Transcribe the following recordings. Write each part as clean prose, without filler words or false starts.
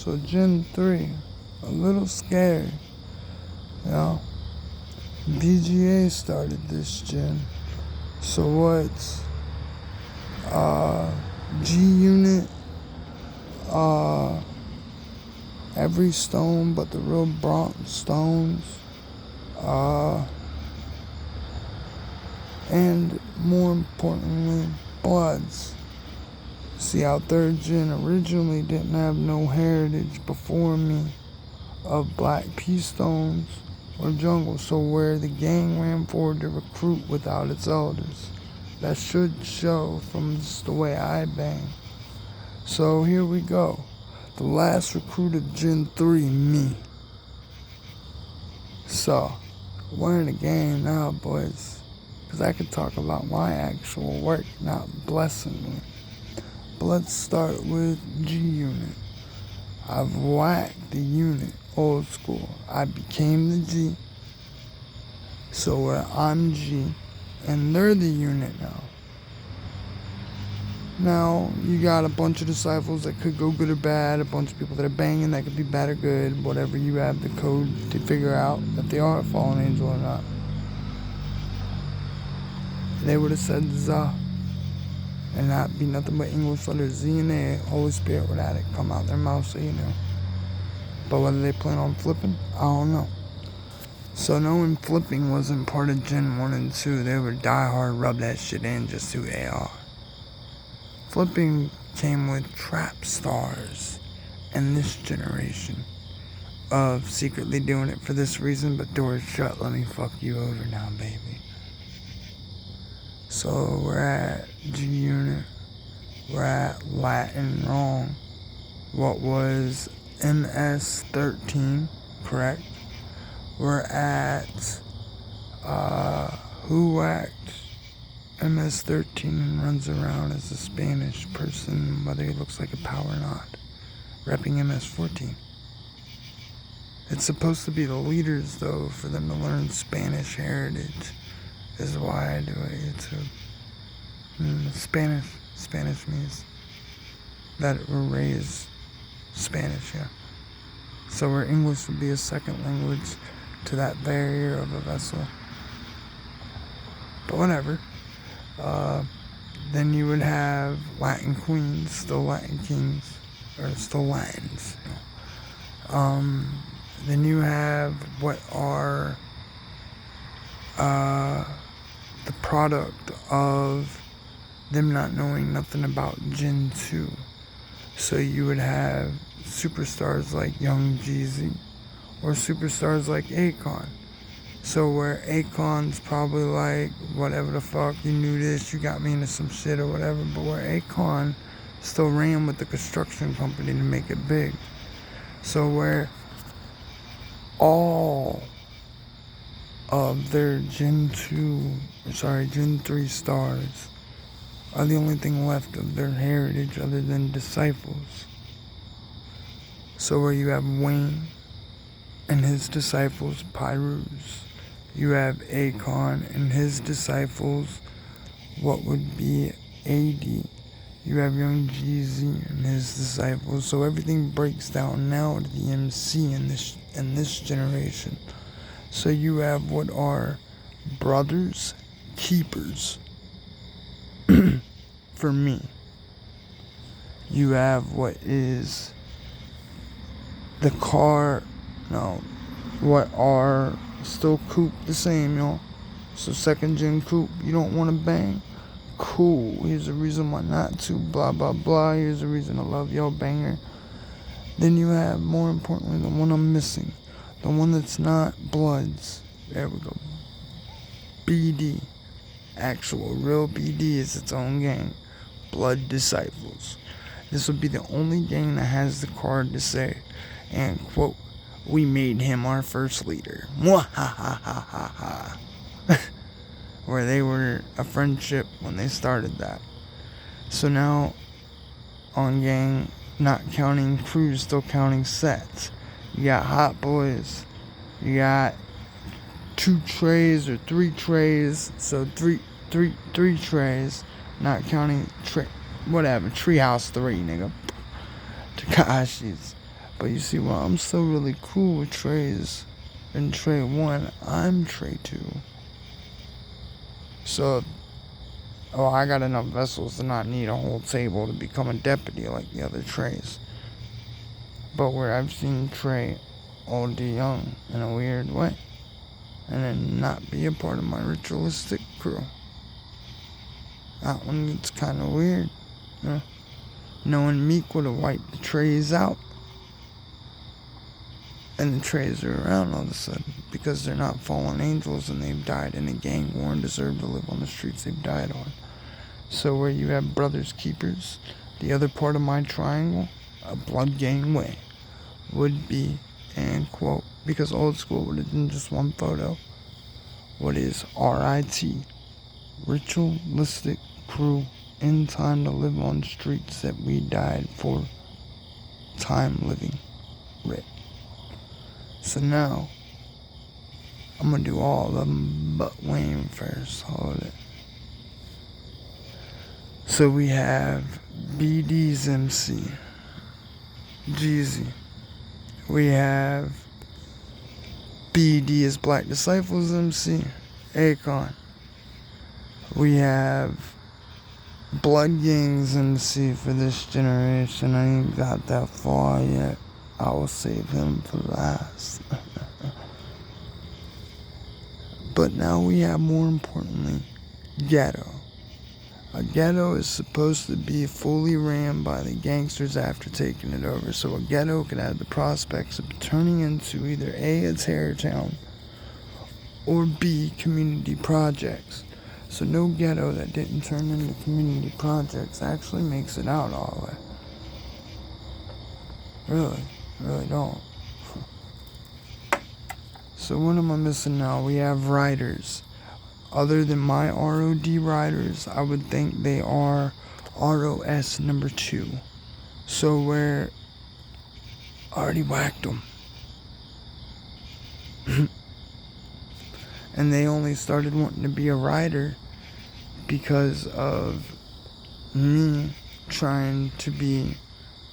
So Gen 3, a little scary, you know. BGA started this gen. So what's G-Unit, every stone but the real bronze stones, and more importantly, bloods. See how third gen originally didn't have no heritage before me of black pea stones or jungle, so where the gang ran forward to recruit without its elders. That should show from just the way I bang. So here we go. The last recruit of Gen 3, me. So, we're in the game now, boys. Because I could talk about my actual work, not blessingly. But let's start with G-Unit. I've whacked the unit, old school. I became the G. So where I'm G, and they're the unit now. Now, you got a bunch of disciples that could go good or bad, a bunch of people that are banging that could be bad or good, whatever you have the code to figure out if they are a fallen angel or not. They would have said Za, and not be nothing but English letters Z and A. Holy Spirit would have it come out their mouth, so you know. But whether they plan on flipping, I don't know. So knowing flipping wasn't part of Gen 1 and 2, they would die hard, rub that shit in just who they are. Flipping came with trap stars in this generation of secretly doing it for this reason, but doors shut, let me fuck you over now, baby. So we're at G-Unit, we're at Latin wrong. What was MS-13, correct? We're at, who whacked MS-13 and runs around as a Spanish person, whether he looks like a POW or not, repping MS-14. It's supposed to be the leaders, though, for them to learn Spanish heritage, is why I do it, YouTube. Spanish means that we're raised Spanish, yeah. So where English would be a second language to that barrier of a vessel. But whatever. Then you would have Latin queens, still Latin kings, or still Latins. Then you have what are the product of them not knowing nothing about Gen 2. So you would have superstars like Young Jeezy or superstars like Akon. So where Akon's probably like, whatever the fuck, you knew this, you got me into some shit or whatever, but where Akon still ran with the construction company to make it big. So where all of their Gen 3 stars are the only thing left of their heritage other than disciples. So where you have Wayne and his disciples, Pyrus. You have Akon and his disciples, what would be AD. You have Young Jeezy and his disciples. So everything breaks down now to the MC in this generation. So you have what are brothers, keepers. For me, you have what is what are still Coop the same, y'all. So second gen Coop, you don't want to bang? Cool, here's a reason why not to, blah blah blah, here's a reason I love y'all, banger. Then you have, more importantly, the one I'm missing, the one that's not Bloods. There we go. BD, actual real BD is its own gang. Blood Disciples. This would be the only gang that has the card to say, and quote, we made him our first leader. Mwahahaha. Where they were a friendship when they started that. So now, on gang, not counting crews, still counting sets. You got Hot Boys. You got 2 trays or 3 trays. So three trays. Not counting whatever. Treehouse 3, nigga. Takashi's. But you see, while I'm still really cool with trays in tray 1, I'm tray 2. So, I got enough vessels to not need a whole table to become a deputy like the other trays. But where I've seen Trey OD young in a weird way, and then not be a part of my ritualistic crew. That one gets kind of weird. You know? Knowing Meek would have wiped the trays out, and the trays are around all of a sudden because they're not fallen angels and they've died in a gang war and deserve to live on the streets they've died on. So where you have brothers keepers, the other part of my triangle, a blood gang way, would be, and quote, because old school would have been just one photo, what is RIT, ritualistic crew, in time to live on streets that we died for, time living, writ. So now, I'm gonna do all of them but Wayne first, hold it. So we have BD's MC, Jeezy. We have BD is Black Disciples MC, Akon. We have Blood Gangs MC for this generation. I ain't got that far yet. I will save him for last. But now we have, more importantly, Ghetto. A ghetto is supposed to be fully ran by the gangsters after taking it over. So a ghetto could have the prospects of turning into either A, a terror town, or B, community projects. So no ghetto that didn't turn into community projects actually makes it out all the way. Really don't. So what am I missing now? We have riders. Other than my ROD riders, I would think they are ROS number 2. So where I already whacked them. And they only started wanting to be a rider because of me trying to be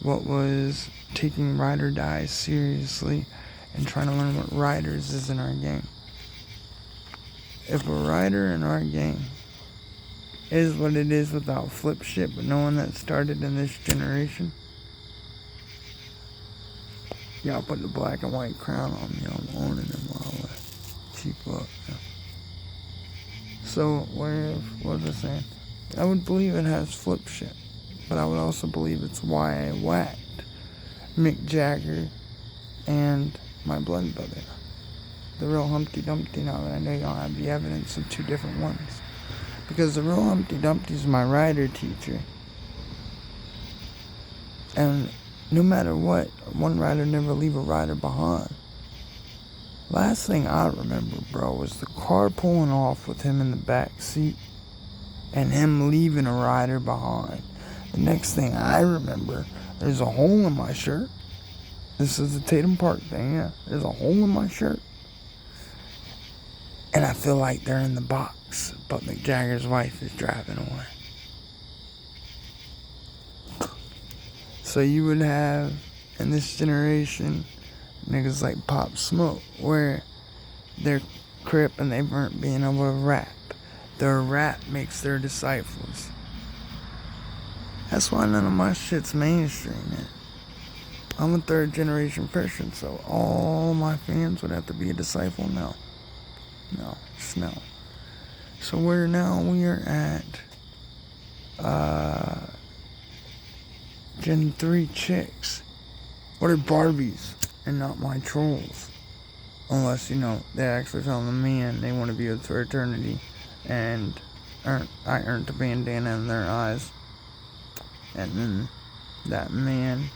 what was taking ride or die seriously and trying to learn what riders is in our game. If a rider in our game is what it is without flip shit, but no one that started in this generation, y'all put the black and white crown on me. I'm owning them all the way. Keep up. Yeah. So, what was I saying? I would believe it has flip shit, but I would also believe it's why I whacked Mick Jagger and my blood brother. The real Humpty Dumpty, now that I know y'all have the evidence of 2 different ones. Because the real Humpty Dumpty is my rider teacher. And no matter what, one rider never leave a rider behind. Last thing I remember, bro, was the car pulling off with him in the back seat and him leaving a rider behind. The next thing I remember, there's a hole in my shirt. This is the Tatum Park thing, yeah. There's a hole in my shirt. And I feel like they're in the box, but Mick Jagger's wife is driving away. So you would have, in this generation, niggas like Pop Smoke, where they're crip and they weren't being able to rap. Their rap makes their disciples. That's why none of my shit's mainstream, man. I'm a 3rd generation person, so all my fans would have to be a disciple now. No, just no. So we are at Gen 3 chicks. What are Barbies and not my trolls? Unless, they actually found the man they want to be with for eternity. And I earned the bandana in their eyes. And then that man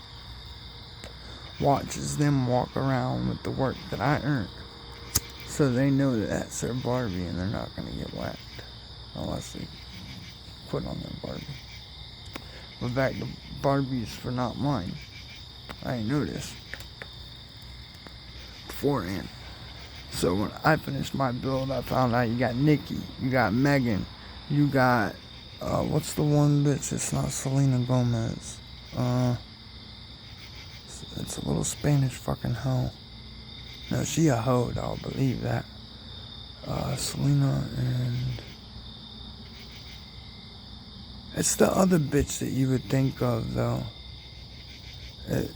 watches them walk around with the work that I earned. So they know that that's their Barbie and they're not going to get whacked. Unless they quit on their Barbie. But back to Barbies for not mine. I didn't know this beforehand. So when I finished my build, I found out you got Nicki, you got Megan, you got, what's the one bitch? It's not Selena Gomez. It's a little Spanish fucking hoe. No, she a hoe, I'll believe that. Selena and... It's the other bitch that you would think of, though.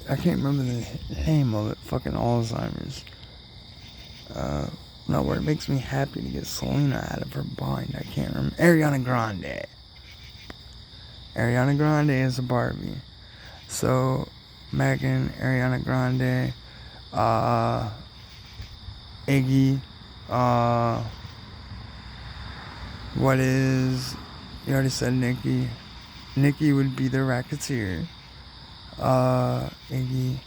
I can't remember the name of it. Fucking Alzheimer's. No, where it makes me happy to get Selena out of her bind. I can't remember. Ariana Grande. Ariana Grande is a Barbie. So, Megan, Ariana Grande, Iggy, what is... You already said Nicki. Nicki would be the Racketeer. Iggy.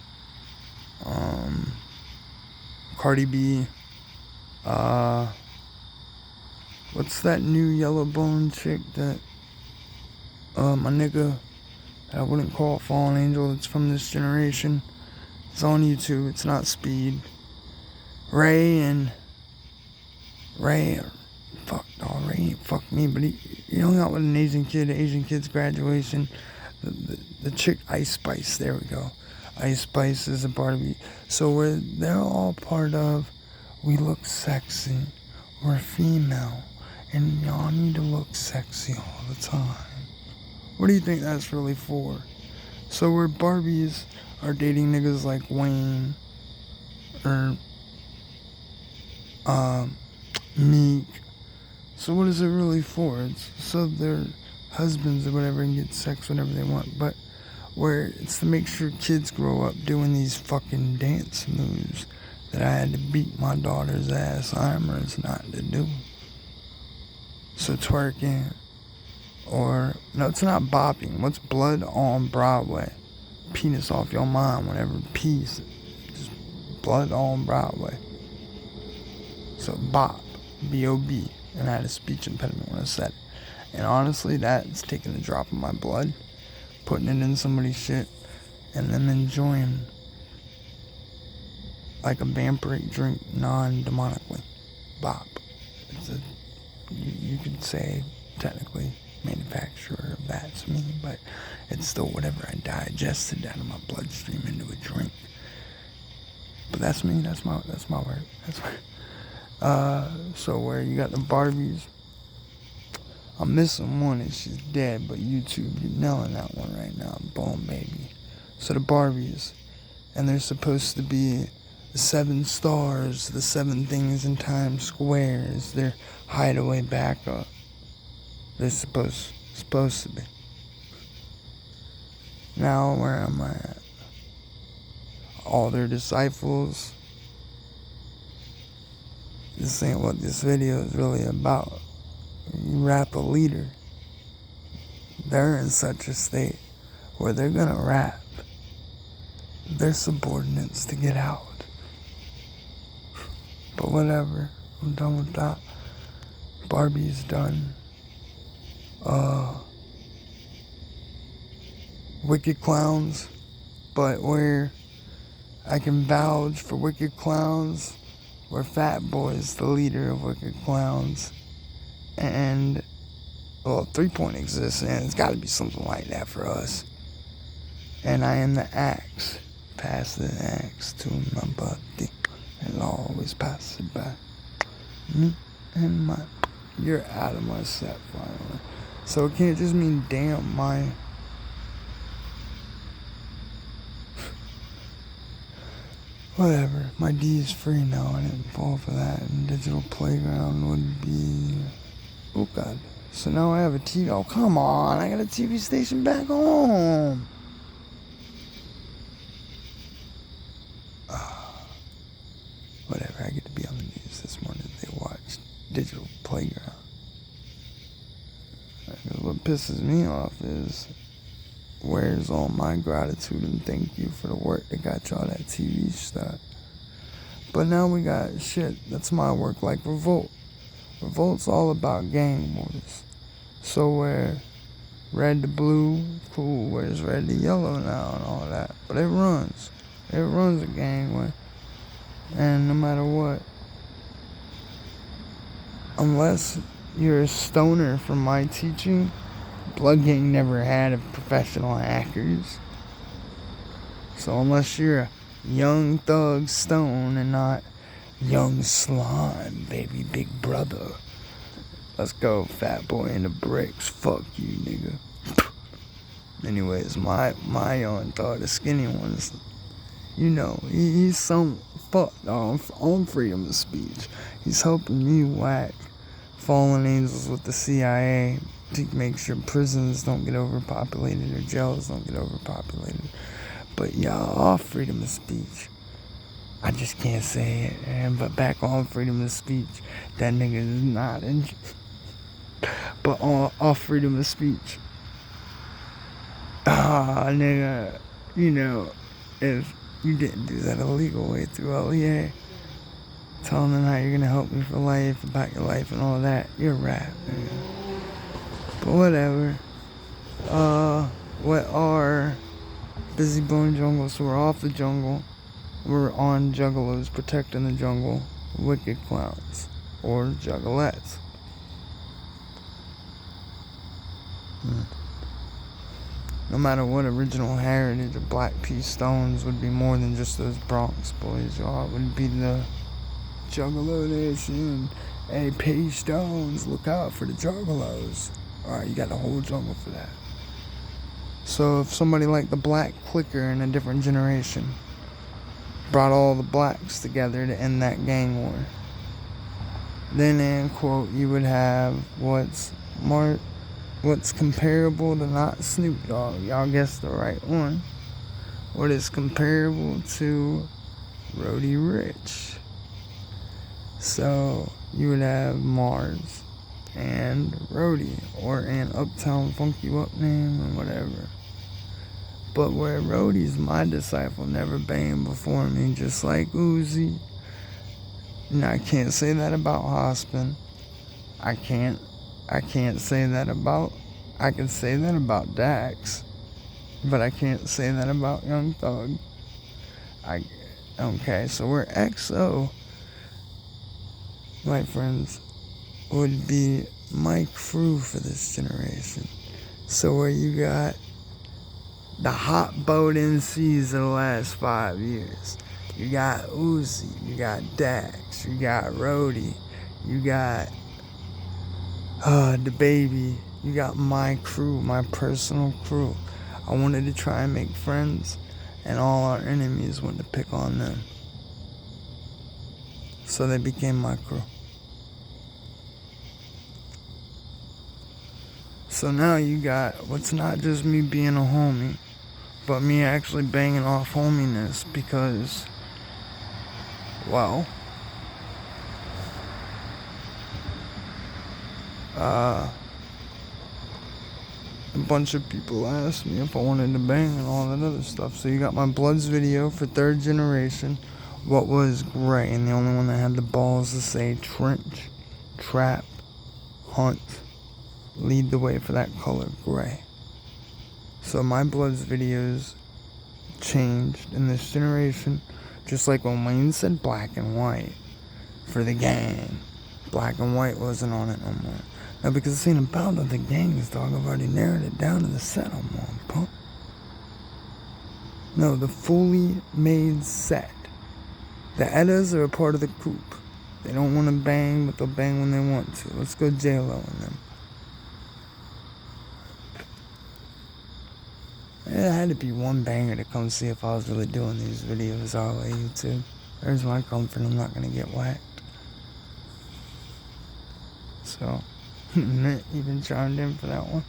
Cardi B. What's that new yellow bone chick that... my nigga... I wouldn't call it Fallen Angel. It's from this generation. It's on YouTube. It's not Speed. Ray. Ray ain't fuck me, but he hung out with an Asian kid at Asian kid's graduation. The chick Ice Spice, there we go. Ice Spice is a Barbie. So they're all part of, we look sexy, we're female, and y'all need to look sexy all the time. What do you think that's really for? So where Barbies are dating niggas like Wayne, or Meek. So what is it really for? It's so their husbands or whatever and get sex whenever they want. But where it's to make sure kids grow up doing these fucking dance moves that I had to beat my daughter's ass Imers not to do. So twerking, or no, it's not bopping. What's blood on Broadway? Penis off your mind whenever peace. Just blood on Broadway. So bop, B-O-B. And I had a speech impediment when I said it. And honestly, that's taking a drop of my blood, putting it in somebody's shit, and then enjoying like a vampiric drink non-demonically. Bop. You could say technically manufacturer of that's me, but it's still whatever I digested out of my bloodstream into a drink. But that's me. That's my word. That's my. So where you got the Barbies, I'm missing one and she's dead, but YouTube, you're nailing that one right now. Boom, baby. So the Barbies, and they're supposed to be the 7 stars, the 7 things in Times Square is their hideaway backup. They're supposed to be. Now where am I at? All their disciples. This ain't what this video is really about. You rap a leader. They're in such a state where they're gonna rap their subordinates to get out. But whatever, I'm done with that. Barbie's done. Wicked Clowns, but where I can vouch for Wicked Clowns, where Fat Boy's the leader of Wicked Clowns, and 3 Point exists, and it's got to be something like that for us. And I am the axe, pass the axe to my buddy, and I'll always pass it back. Me and my, you're out of my set finally. So it can't just mean damn my. Whatever, my D is free now, I didn't fall for that, and Digital Playground would be, oh god, so now I have a TV, oh come on, I got a TV station back home. Whatever, I get to be on the news this morning, they watched Digital Playground. What pisses me off is, where's all my gratitude and thank you for the work that got y'all that TV stuff. But now we got shit that's my work, like Revolt. Revolt's all about gang wars. So where red to blue, cool, where's red to yellow now and all that. But it runs a gang war. And no matter what, unless you're a stoner from my teaching, Blood Gang never had a professional hackers. So unless you're a young thug stone and not young slime, baby big brother. Let's go, fat boy in the bricks. Fuck you, nigga. Anyways, my young thug, the skinny one's, you know, he's some fuck on freedom of speech. He's helping me whack fallen angels with the CIA to make sure prisons don't get overpopulated or jails don't get overpopulated. But y'all off freedom of speech. I just can't say it. But back on freedom of speech, that nigga is not in. But off freedom of speech. Nigga, you know, if you didn't do that illegal way through LEA, telling them how you're gonna help me for life, about your life and all that, you're a rat, man. But whatever. What are Busy Bone Jungle? So we're off the jungle. We're on juggalos protecting the jungle. Wicked clowns. Or juggalettes. No matter what original heritage of Black P Stones would be more than just those Bronx boys, y'all. It would be the Juggalo Nation. Hey, P Stones, look out for the juggalos. Alright, you got the whole jungle for that. So if somebody like the Black Clicker in a different generation brought all the blacks together to end that gang war, then in quote you would have what's comparable to not Snoop Dogg. Y'all guessed the right one. What is comparable to Roddy Ricch? So you would have Mars and Roddy, or an Uptown Funk You Up name or whatever. But where Roddy's my disciple, never banged before me, just like Uzi. Now I can't say that about Hospin. I can say that about, I can say that about Dax, but I can't say that about Young Thug. Okay, so where XO, my friends, would be Mike Frew for this generation. So where you got the hot boat MCs of the last 5 years. You got Uzi, you got Dax, you got Roddy, you got the baby, you got my crew, my personal crew. I wanted to try and make friends, and all our enemies wanted to pick on them. So they became my crew. So now you got what's not just me being a homie, but me actually banging off hominess because, well, a bunch of people asked me if I wanted to bang and all that other stuff. So you got my Bloods video for third generation, what was gray, and the only one that had the balls to say trench, trap, hunt, lead the way for that color, gray. So my Bloods videos changed in this generation, just like when Wayne said black and white for the gang. Black and white wasn't on it no more. Now because it's ain't about the gangs, dog, I've already narrowed it down to the set I'm on, punk. No, the fully made set. The Eddas are a part of the coupe. They don't want to bang, but they'll bang when they want to. Let's go J-Lo and them. It had to be one banger to come see if I was really doing these videos all the way YouTube. There's my comfort, I'm not going to get whacked. So, even chimed in for that one.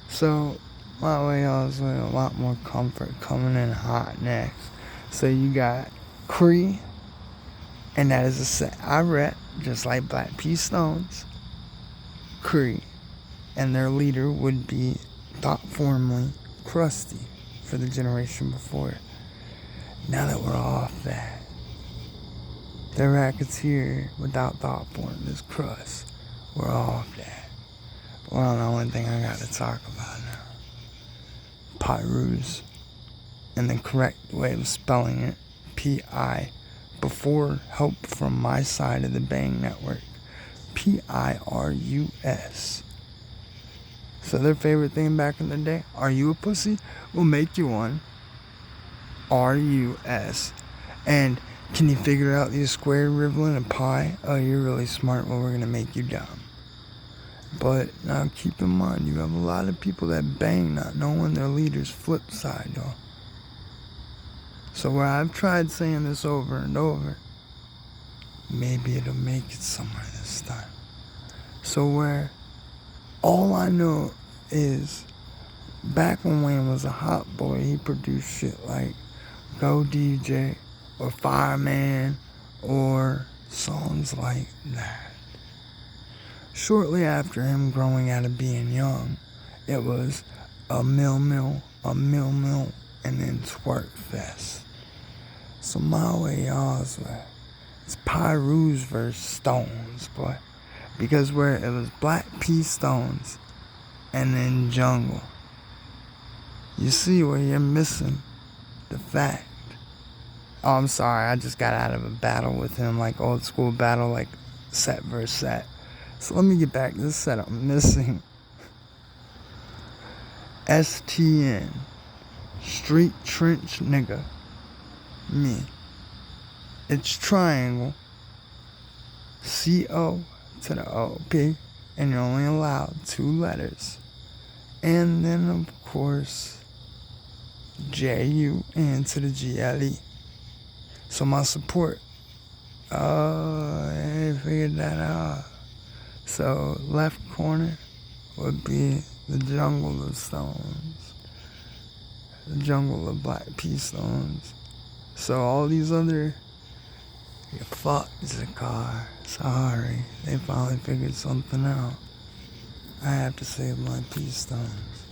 So, my way I was with a lot more comfort coming in hot next. So you got Cree, and that is a set I rep, just like Black P Stones. Cree. And their leader would be, thought formerly, Krusty for the generation before. Now that we're off that, the Racketeer without thought form is Crust. We're off that. Well, the only thing I got to talk about now, Pyrus, and the correct way of spelling it, P-I, before help from my side of the Bang Network, P-I-R-U-S. So their favorite thing back in the day, are you a pussy? We'll make you one. R-U-S. And can you figure out the square, Rivulet, and pi? Oh, you're really smart. Well, we're going to make you dumb. But now keep in mind, you have a lot of people that bang not knowing their leader's flip side, y'all. So where I've tried saying this over and over, maybe it'll make it somewhere this time. So where all I know is back when Wayne was a hot boy, he produced shit like Go DJ or Fireman or songs like that. Shortly after him growing out of being young, it was a mill, and then Twerk Fest. So my way, y'all's way. It's Pyru's versus Stones, boy. Because where it was Black P Stones and then Jungle. You see where you're missing the fact. Oh, I'm sorry, I just got out of a battle with him, like old school battle, like set versus set. So let me get back to this set I'm missing. STN. Street Trench Nigga. Me. It's triangle. CO to the OP. And you're only allowed 2 letters. And then, of course, JUN to the GLE. So my support. Oh, I figured that out. So left corner would be the Jungle of Stones. The Jungle of Black P Stones. So all these other, fuck Zakar, sorry, they finally figured something out. I have to save my P Stones.